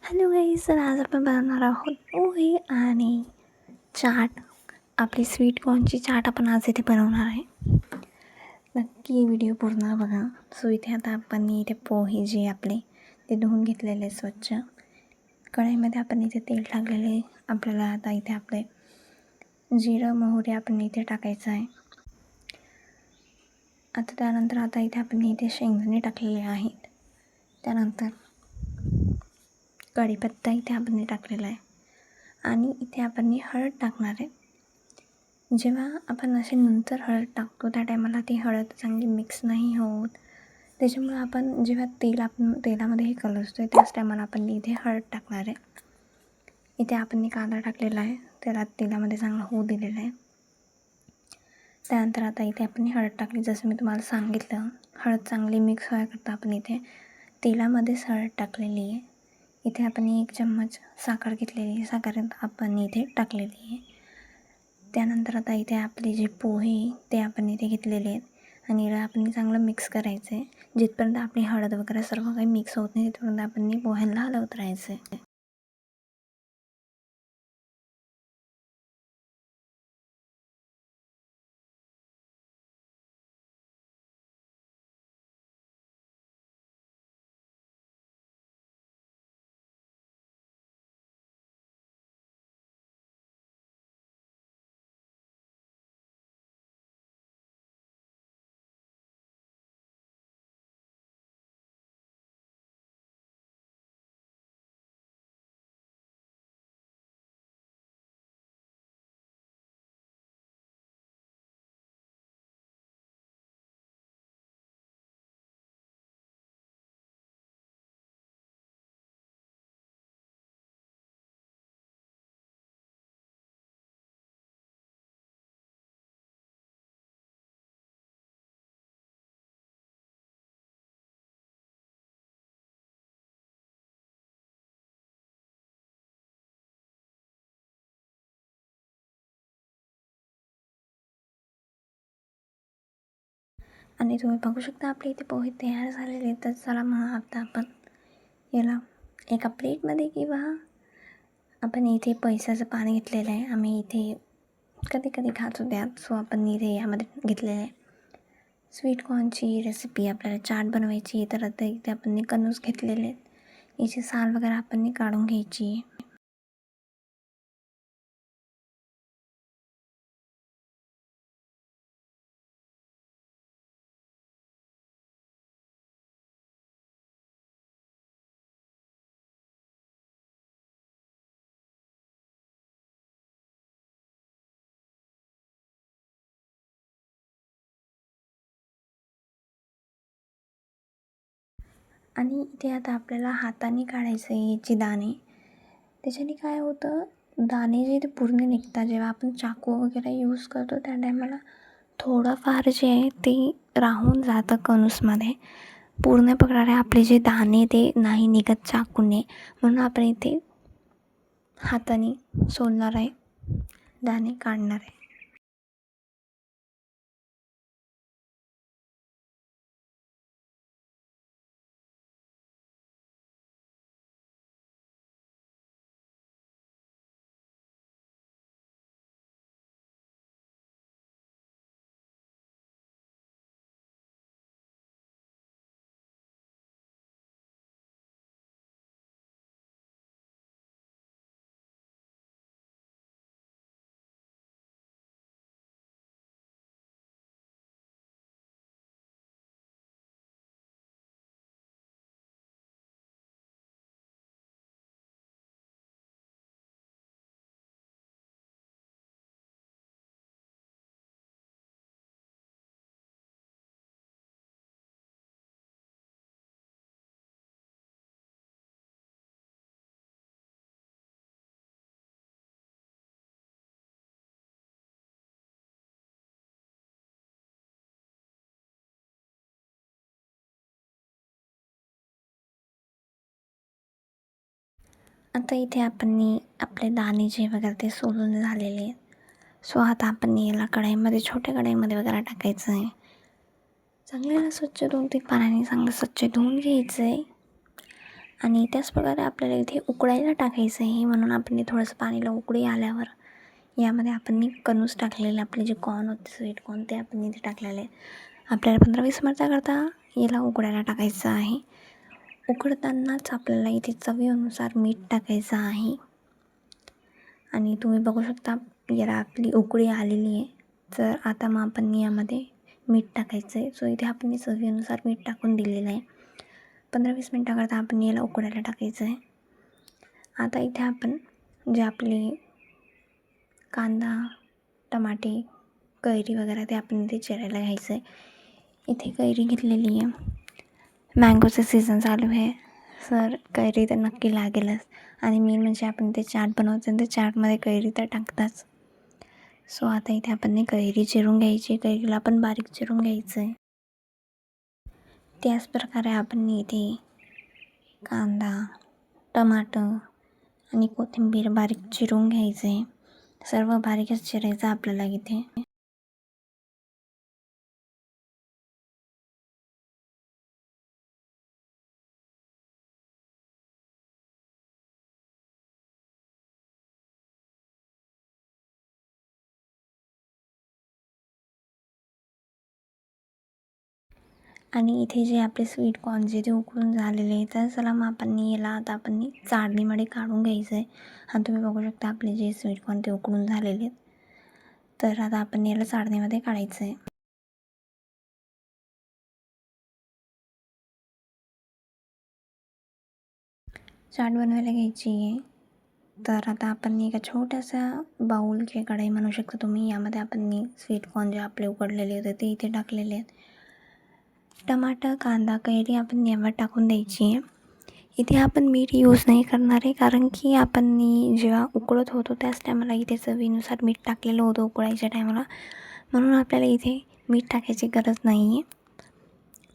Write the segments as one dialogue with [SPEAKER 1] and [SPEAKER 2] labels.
[SPEAKER 1] Hello guys, तर आज आपण बनवणार आहोत पोहे आणि चाट. आपली स्वीट कॉर्नची चाट आपण आज इथे बनवणार आहे. नक्की व्हिडिओ पूर्ण बघा. सो इथे आता आपण इथे पोहे जे आपले ते धुवून घेतलेले स्वच्छ. कढईमध्ये आपण इथे तेल टाकलेले. आपल्याला आता इथे आपले जिरं मोहरी आपण इथे टाकायचं आहे. आता त्यानंतर आता इथे आपण इथे शेंगदाणे टाकलेले आहेत. त्यानंतर कढीपत्ता इथे आपण टाकलेला आहे आणि इथे आपण हळद टाकणार आहे. जेव्हा आपण असे नंतर हळद टाकतो त्या टायमाला ती हळद चांगली मिक्स नाही होत. त्याच्यामुळे आपण जेव्हा तेलामध्ये हे कलसतो त्याच टायमाला आपण इथे हळद टाकणार आहे. इथे आपण कांदा टाकलेला आहे, त्याला तेलामध्ये चांगला होऊ दिलेला आहे. त्यानंतर आता इथे आपण हळद टाकली. जसं मी तुम्हाला सांगितलं, हळद चांगली मिक्स व्हायकरता आपण इथे तेलामध्येच हळद टाकलेली आहे. इथे आपण 1 चम्मच साखर घेतलेली आहे. साखर आपण इथे टाकलेली आहे. त्यानंतर आता इथे आपले जे पोहे ते आपण इथे घेतलेले आहेत आणि याला आपण चांगलं मिक्स करायचं आहे. जिथपर्यंत आपली हळद वगैरे सर्व काही मिक्स होत नाही तिथपर्यंत आपण पोह्यांना हलवत राहायचं आहे. आणि तुम्ही बघू शकता आपले इथे पोहे तयार झालेले आहेत. तर चला मग आता आपण याला एका प्लेटमध्ये किंवा आपण इथे पैशाचं पाणी घेतलेलं आहे. आम्ही इथे कधी कधी खातो त्यात. सो आपण इथे यामध्ये घेतलेलं आहे. स्वीट कॉर्नची रेसिपी आपल्याला चाट बनवायची. तर आता इथे आपण कणूस घेतलेले आहेत. याची साल वगैरे आपण काढून घ्यायची. आणि इथे आता आपल्याला हाताने काढायचं आहे याची दाणे. त्याच्याने काय होतं, दाणे जे ते पूर्ण निघतात. जेव्हा आपण चाकू वगैरे यूज करतो त्या टायमाला थोडंफार जे आहे ते राहून जातं कणूसमध्ये. पूर्ण प्रकारे आपले जे दाणे ते नाही निघत चाकूने, म्हणून आपण इथे हाताने सोलणार आहे, दाणे काढणार आहे. आता इथे आपण आपले दाणे जे वगैरे ते सोलून झालेले आहेत. सो आता आपण याला कढईमध्ये, छोट्या कढईमध्ये वगैरे टाकायचं आहे. चांगल्याला स्वच्छ 2-3 पाण्याने चांगलं स्वच्छ धुवून घ्यायचं आहे. आणि त्याच प्रकारे आपल्याला इथे उकळायला टाकायचं आहे, म्हणून आपण थोडंसं पाणीला उकळी आल्यावर यामध्ये आपण कणूस टाकलेले, आपले जे कॉर्न होते स्वीट कॉर्न ते आपण इथे टाकलेले. आपल्याला 15-20 मिनिटाकरता याला उकळायला टाकायचं आहे. उकडतानाच आपल्याला इथे चवीनुसार मीठ टाकायचं आहे. आणि तुम्ही बघू शकता याला आपली उकळी आलेली आहे. तर आता मग आपण यामध्ये मीठ टाकायचं आहे. सो इथे आपण चवीनुसार मीठ टाकून दिलेलं आहे. 15-20 मिनिटाकरता आपण याला उकळायला टाकायचं आहे. आता इथे आपण जे आपले कांदा, टमाटे, कैरी वगैरे ते आपण इथे चिरायला घ्यायचं आहे. इथे कैरी घेतलेली आहे. मँगोचं सीझन चालू आहे, सर कैरी तर नक्की लागेलच. आणि मेन म्हणजे आपण ते चाट बनवतो, ते चाटमध्ये कैरी तर टाकताच. सो आता इथे आपण कैरी चिरून घ्यायची. कैरीला आपण बारीक चिरून घ्यायचं आहे. त्याच प्रकारे आपण इथे कांदा, टमाटर आणि कोथिंबीर बारीक चिरून घ्यायचं आहे. सर्व बारीकच चिरायचं आपल्याला इथे. आणि इथे जे आपले स्वीट कॉर्न जे ते उकळून झालेले आहे, तर चला मग आपण याला आता आपण चाळणीमध्ये काढून घ्यायचं आहे. आणि तुम्ही बघू शकता आपले जे स्वीट कॉर्न ते उकळून झालेले आहेत. तर आता आपण याला चाळणीमध्ये काढायचं आहे. चाट बनवायला घ्यायची आहे. तर आता आपण एका छोट्याशा बाऊल किंवा कढई म्हणू शकता तुम्ही, यामध्ये आपण स्वीट कॉर्न जे आपले उकडलेले होते ते इथे टाकलेले आहेत. टमाटर, कांदा, कैरी आपण यावर टाकून द्यायची आहे. इथे आपण मीठ यूज नाही करणार आहे, कारण की आपण जेव्हा उकळत होतो त्याच टायमाला इथे चवीनुसार मीठ टाकलेलं होतं उकळायच्या टायमाला, म्हणून आपल्याला इथे मीठ टाकायची गरज नाही आहे.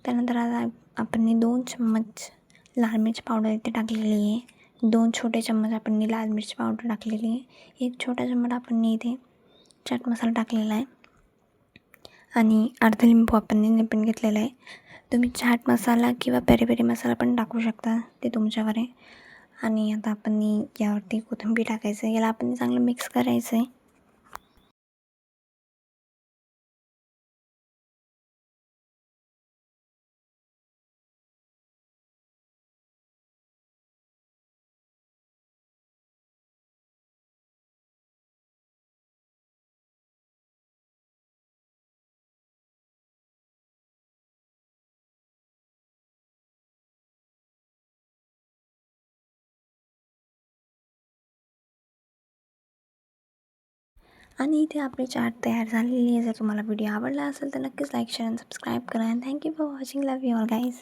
[SPEAKER 1] त्यानंतर आता आपण 2 चम्मच लाल मिर्च पावडर इथे टाकलेली आहे. 2 छोटे चम्मच आपण लाल मिरची पावडर टाकलेली आहे. 1 छोटा चम्मच आपण इथे चाट मसाला टाकलेला आहे. आणि अर्धा लिंबू आपण निपून घेतलेला आहे. तुम्ही चाट मसाला किंवा पेरी पेरी मसाला पण टाकू शकता, ते तुमच्यावर आहे. आणि आता आपण यावरती कोथिंबीर टाकायचं आहे. याला आपण चांगलं मिक्स करायचं आहे. आणि इथे आपली चाट तयार झालेली आहे. जर तुम्हाला व्हिडिओ आवडला असेल तर नक्कीच लाईक, शेअर आणि सबस्क्राईब करा. And thank you for watching. Love you all guys.